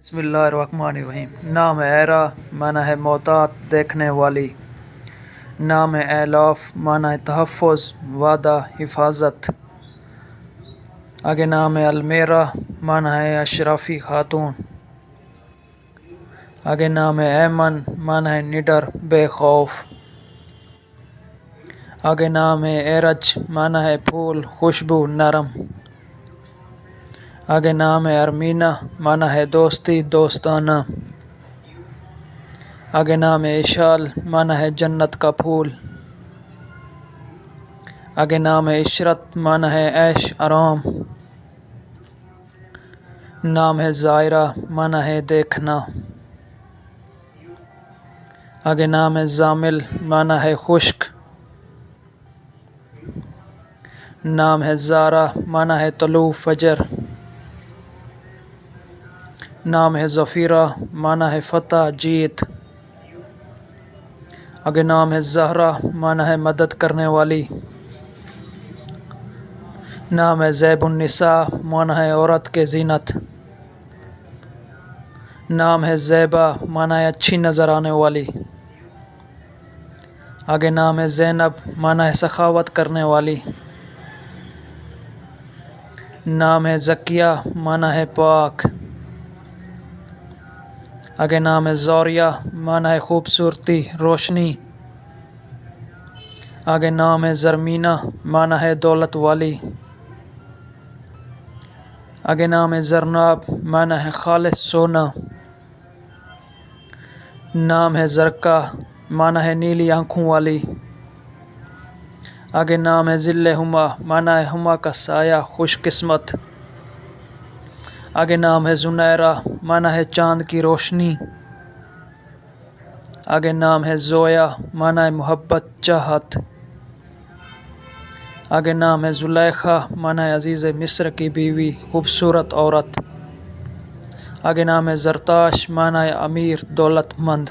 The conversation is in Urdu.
بسم اللہ الرحمن الرحیم۔ نام ایرا معنی ہے محتاط دیکھنے والی۔ نام ایلاف معنی ہے تحفظ، وعدہ، حفاظت۔ آگے نام المیرا معنی ہے اشرافی خاتون۔ آگے نام ایمن معنی ہے نڈر، بے خوف۔ آگے نام ایرج معنی ہے پھول، خوشبو، نرم۔ آگے نام ارمینا معنی ہے دوستی، دوستانہ۔ آگے نام اشال معنی ہے جنت کا پھول۔ آگے نام عشرت معنی ہے عیش آرام۔ نام ہے زائرہ معنی ہے دیکھنا۔ آگے نام ہے زامل معنی ہے خشک۔ نام ہے زارا معنی ہے طلوع فجر۔ نام ہے ظفیرہ معنی ہے فتح، جیت۔ آگے نام ہے زہرا معنی ہے مدد کرنے والی۔ نام ہے زیب النساء معنی ہے عورت کے زینت۔ نام ہے زیبا معنی ہے اچھی نظر آنے والی۔ آگے نام ہے زینب معنی ہے سخاوت کرنے والی۔ نام ہے زکیہ معنی ہے پاک۔ آگے نام ہے زوریہ معنی ہے خوبصورتی، روشنی۔ آگے نام ہے زرمینہ معنی ہے دولت والی۔ آگے نام ہے زرناب معنی ہے خالص سونا۔ نام ہے زرقا معنی ہے نیلی آنکھوں والی۔ آگے نام ہے ظل ہما معنی ہے ہما کا سایہ، خوش قسمت۔ آگے نام ہے زنیرہ معنی ہے چاند کی روشنی۔ آگے نام ہے زویا معنی ہے محبت، چاہت۔ آگے نام ہے زلیخا معنی ہے عزیز مصر کی بیوی، خوبصورت عورت۔ آگے نام ہے زرتاش معنی ہے امیر، دولت مند۔